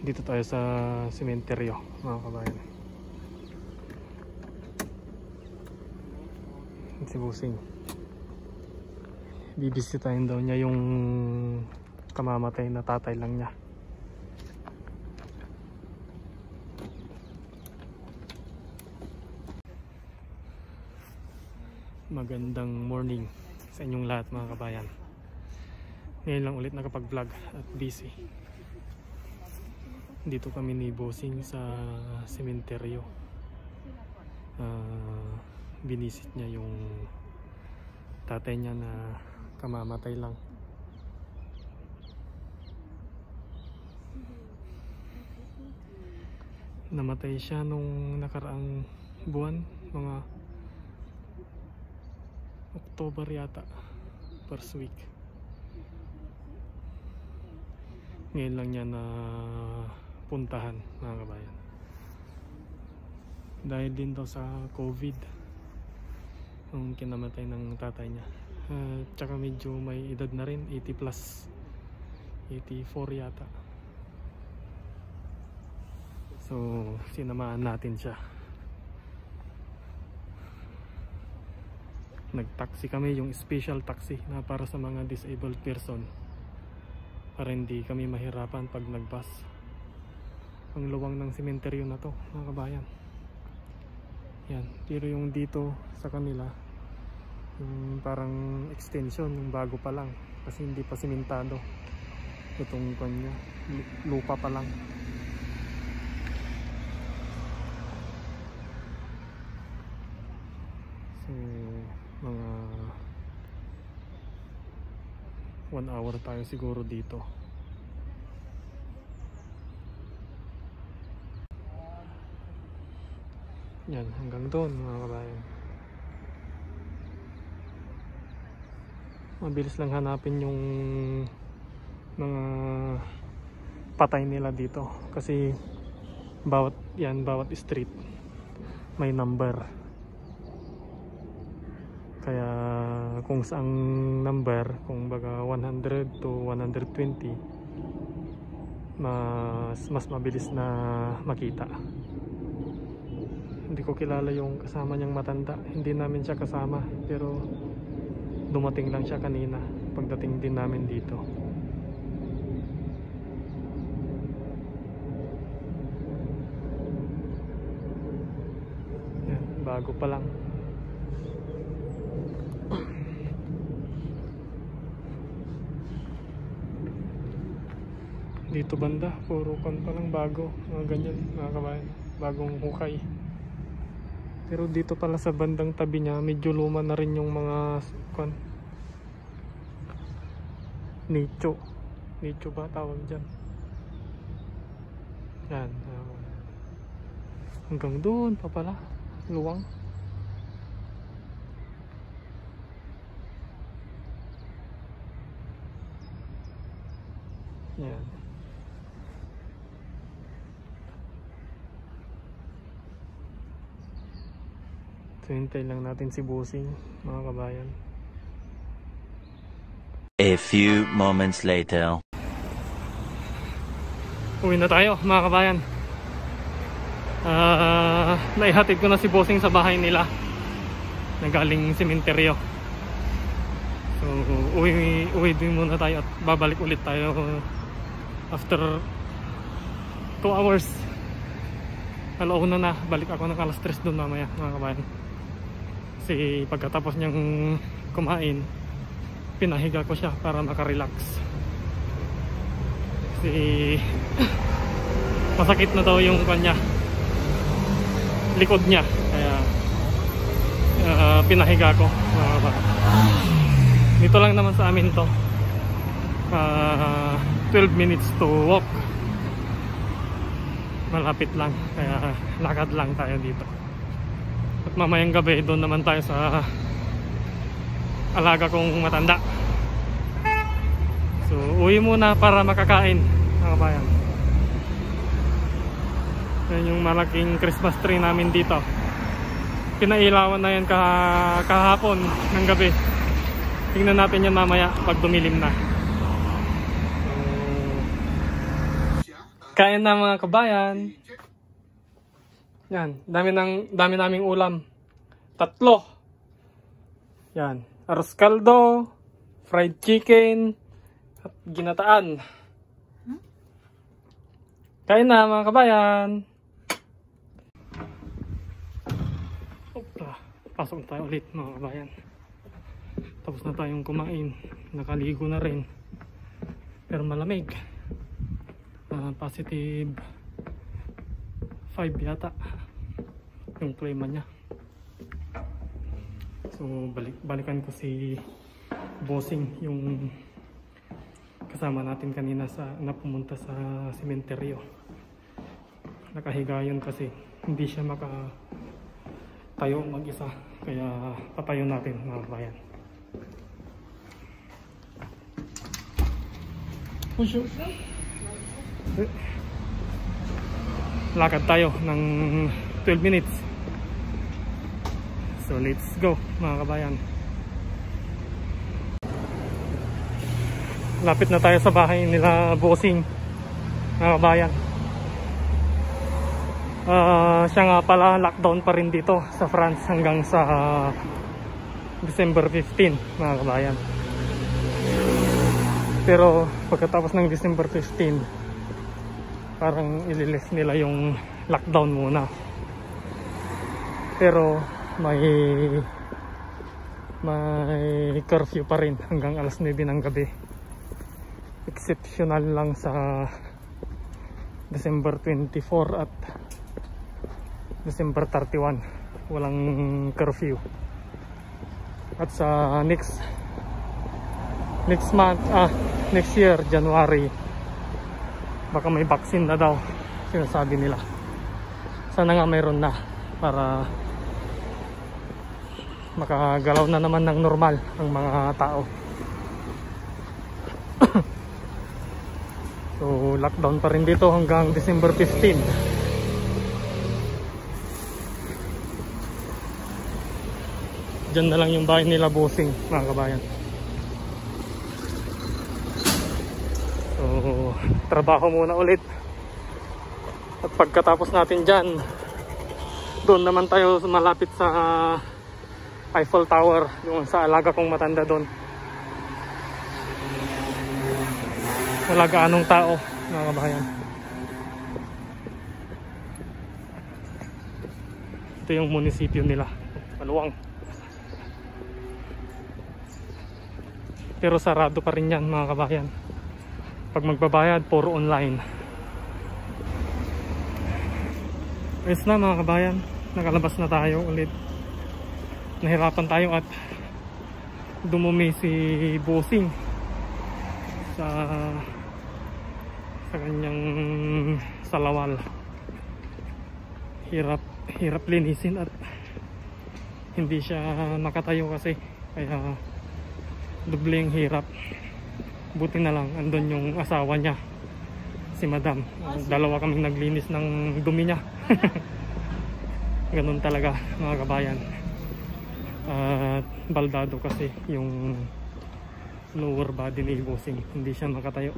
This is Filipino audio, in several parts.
Dito tayo sa sementeryo, mga kabayan. Si Busing, bibisitahin daw niya yung kamamatay na tatay lang niya. Magandang morning sa inyong lahat, mga kabayan. Ngayon lang ulit nakapag-vlog at busy. Dito kami ni Busing sa sementeryo. Binisit niya yung tatay niya na kamamatay lang. Namatay siya nung nakaraang buwan, mga October yata, first week. Ngayon lang niya na puntahan, mga kabayan. Dahil din daw sa COVID ang kinamatay ng tatay niya. Tsaka medyo may edad na rin, 80 plus, 84 yata. So sinamaan natin siya. Nag-taxi kami, yung special taxi na para sa mga disabled person, para hindi kami mahirapan pag nag-bus. Ang luwang ng sementeryo na to, mga kabayan. Yan, pero yung dito sa kanila, yung parang extension, yung bago pa lang, kasi hindi pa simentado. Itong kanya, lupa pa lang. So mga 1 hour tayo siguro dito. Yan, hanggang doon, mga kabayan. Mabilis lang hanapin yung mga patay nila dito, kasi bawat street may number. Kaya kung saang number, kung baga 100 to 120, mas mabilis na makita. Hindi ko kilala yung kasama niyang matanda, hindi namin siya kasama, pero dumating lang siya kanina pagdating din namin dito. Yan, bago pa lang. Dito banda, puro kan pa lang bago, mga ganyan, mga kabayan, bagong hukay. Pero dito pala sa bandang tabi niya, medyo luma na rin yung mga nicho ba tawag dyan. Yan, hanggang doon pa pala, luwang. Yan. So hintay lang natin si Busing, mga kabayan. A few moments later. Uwi na tayo, mga kabayan. Naihatid ko na si Busing sa bahay nila na galing sementeryo. So uwi din muna tayo at babalik ulit tayo after 2 hours. Alauna na, balik ako ng alas 3 doon mamaya, mga kabayan. Kasi pagkatapos niyang kumain, pinahiga ko siya para makarelax. Kasi masakit na daw yung kanya, likod niya, kaya pinahiga ko. Dito lang naman sa amin to, 12 minutes to walk, malapit lang, kaya lakad lang tayo dito. At mamayang gabi doon naman tayo sa alaga kong matanda. So uwi muna para makakain, mga kabayan. Yan yung malaking Christmas tree namin dito. Pinailawan na yan kahapon ng gabi. Tingnan natin yan mamaya pag dumilim na. Kain na mga kabayan. Yan, dami naming ulam. 3. Yan, arroz caldo, fried chicken, at ginataan. Kain na mga kabayan. Opa, pasok tayo ulit mga kabayan. Tapos na tayong kumain. Nakaligo na rin. Pero malamig. Positive 5 yata yung klima niya. So balikan ko si Bossing, yung kasama natin kanina na pumunta sa sementeryo. Nakahiga yun kasi hindi siya makatayo mag-isa, kaya patayo natin mga kabayan. Lakad tayo ng 12 minutes. So let's go mga kabayan. Lapit na tayo sa bahay nila Bossing mga kabayan. Siya nga pala, lockdown pa rin dito sa France hanggang sa December 15 mga kabayan. Pero pagkatapos ng December 15 parang ililis nila yung lockdown muna. Pero may curfew pa rin hanggang alas 9 ng gabi. Exceptional lang sa December 24 at December 31 walang curfew. At sa next month, next year, January, baka may vaccine na daw, sinasabi nila. Sana nga mayroon na para makagalaw na naman ng normal ang mga tao. So lockdown pa rin dito hanggang December 15. Diyan na lang yung bahay nila Bossing mga kabayan. So trabaho muna ulit. At pagkatapos natin dyan, doon naman tayo malapit sa Eiffel Tower, yung sa alaga kong matanda doon. Wala gaanong tao mga kabayan. Ito yung munisipyo nila, Maluwang. Pero sarado pa rin yan mga kabayan. Pag magbabayad, puro online. Ayos na mga kabayan, nakalabas na tayo ulit. Nahirapan tayo at dumumi si Bossing sa kanyang salawal. Hirap linisin at hindi siya makatayo kasi, kaya dobleng hirap. Buti na lang andun yung asawa niya, si Madam. Dalawa kaming naglinis ng dumi niya. Ganun talaga mga kabayan. Baldado kasi yung lower body ni Bossing, hindi siya makatayo.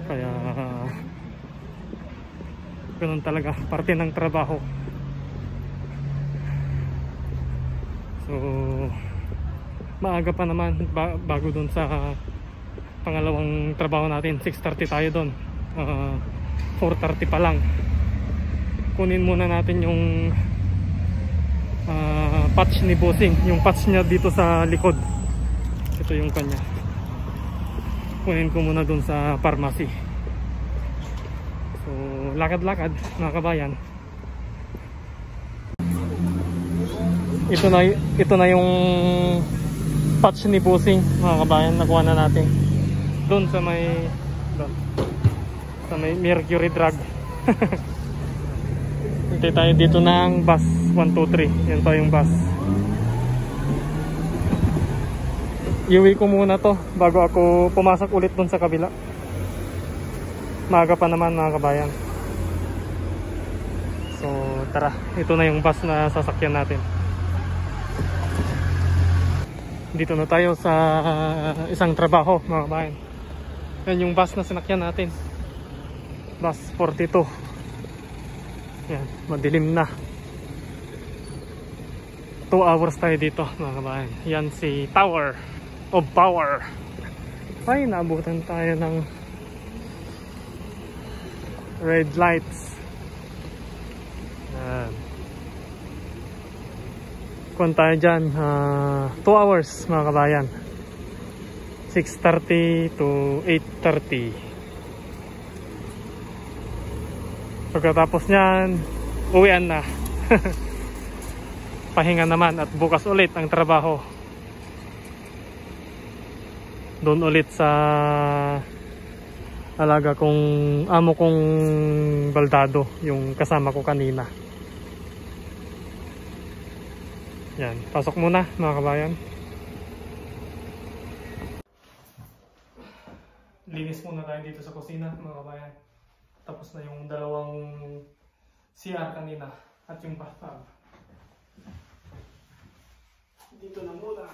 Kaya ganun talaga, parte ng trabaho. So maaga pa naman bago dun sa pangalawang trabaho natin. 6:30 tayo doon, 4:30 pa lang. Kunin muna natin yung patch ni Bossing, yung patch niya dito sa likod. Ito yung kanya. Kunin ko muna doon sa pharmacy. So lakad-lakad mga kabayan. Ito na yung patch ni Bossing mga kabayan. Nakuha na natin doon sa may Mercury Drug. Hintay tayo dito ng bus 123. Yan pa yung bus. Iuwi ko muna to bago ako pumasok ulit doon sa kabila. Maaga pa naman mga kabayan. tara, ito na yung bus na sasakyan natin. Dito na tayo sa isang trabaho mga kabayan. Yan yung bus na sinakyan natin, bus 42. Yan, madilim na. 2 hours tayo dito mga kabayan. Yan si Tower of Power. Ay, naabutan tayo ng red lights. Yan. Kung tayo dyan, 2 hours mga kabayan. 6:30 to 8:30. Pagkatapos nyan, uwian na. Pahinga naman at bukas ulit ang trabaho. Doon ulit sa alaga kong amo kong baldado, yung kasama ko kanina. Yan, pasok muna mga kabayan. Linis muna tayo dito sa kusina mga kabayan. Tapos na yung dalawang CR kanina at yung bathtub. Dito na muna.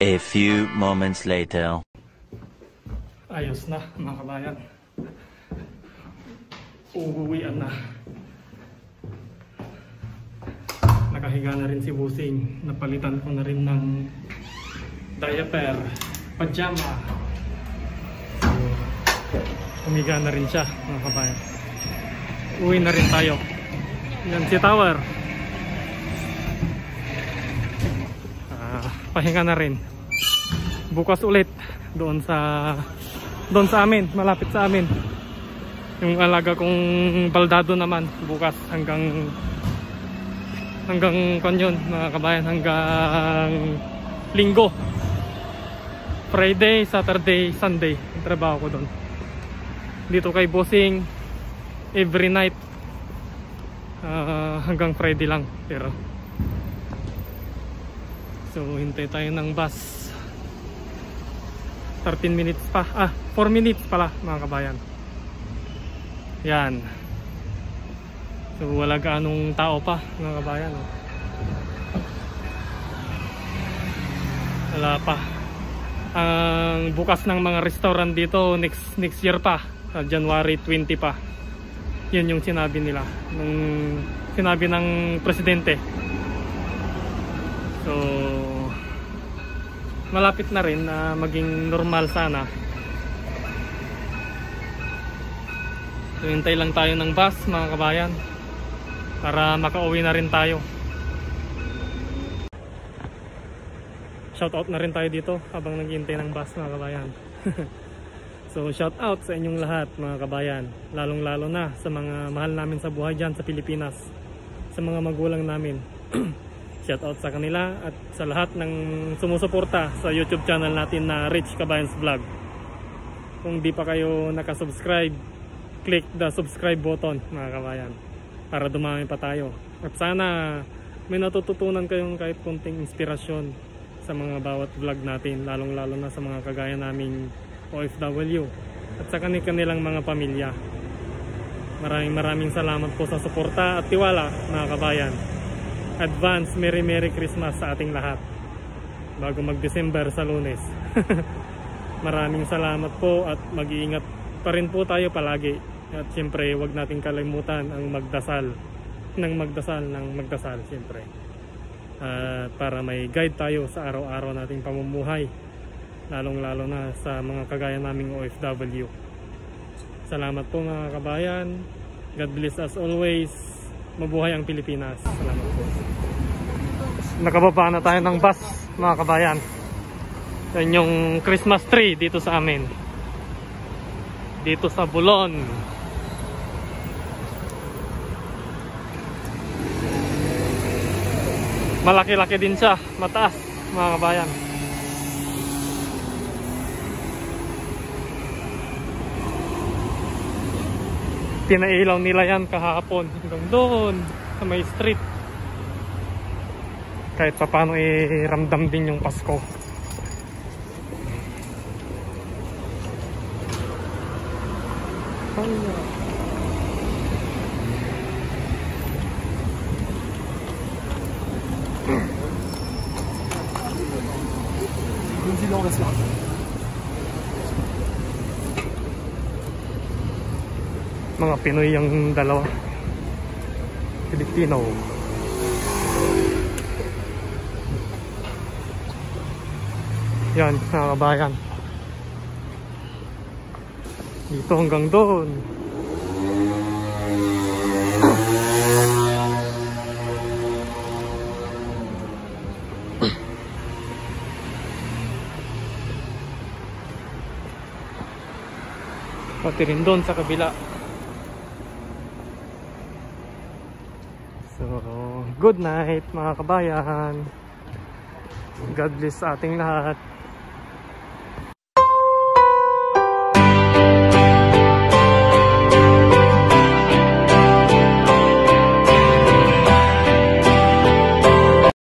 A few moments later. Ayos na mga kabayan. Uuwian na. Nakahiga na rin si Busing. Napalitan ko na rin ng diaper, pajama. So, humiga na rin siya mga kabayan. Uwi na rin tayo. Yan si Tower. Pahinga na rin. Bukas ulit doon sa amin, malapit sa amin. Yung alaga kong baldado naman bukas hanggang kanyon mga kabayan, hanggang Linggo. Friday, Saturday, Sunday trabaho ko doon. Dito kay Bossing every night hanggang Friday lang. Pero so hintay tayo ng bus. 13 minutes pa. 4 minutes pala mga kabayan. Yan. So wala gaanong tao pa mga kabayan. Wala pa. Ang bukas ng mga restaurant dito next year pa. January 20 pa. Yun yung sinabi nila. Nung sinabi ng presidente. So malapit na rin na maging normal sana. So hintay lang tayo ng bus mga kabayan para makauwi na rin tayo. Shoutout na rin tayo dito habang naghihintay ng bus mga kabayan. So shoutout sa inyong lahat mga kabayan, lalong lalo na sa mga mahal namin sa buhay dyan sa Pilipinas, sa mga magulang namin. Shoutout sa kanila at sa lahat ng sumusuporta sa YouTube channel natin na Rich Kabayans Vlog. Kung di pa kayo nakasubscribe, click the subscribe button mga kabayan para dumami pa tayo. At sana may natututunan kayong kahit konting inspirasyon sa mga bawat vlog natin, lalong lalo na sa mga kagaya naming OFW at sa kanilang mga pamilya. Maraming salamat po sa suporta at tiwala mga kabayan. Advance Merry Christmas sa ating lahat bago mag-December sa Lunes. Maraming salamat po at mag-iingat pa rin po tayo palagi. At siyempre huwag nating kalimutan ang magdasal ng magdasal siyempre. Para may guide tayo sa araw-araw nating pamumuhay, lalong-lalo na sa mga kagaya naming OFW. Salamat po mga kabayan. God bless as always. Mabuhay ang Pilipinas. Salamat po. Nakababa na tayo ng bus mga kabayan. Yan yung Christmas tree dito sa amin, dito sa Bulon. Malaki-laki din siya, mataas mga kabayan. Pinailaw nila yan kahapon hanggang doon sa may street. Kahit pa paano ramdam din yung Pasko. Mga Pinoy yung dalawa, Filipino. Yan mga kabayan, dito hanggang doon. Pati rin doon sa kabila. So, good night mga kabayan. God bless sa ating lahat.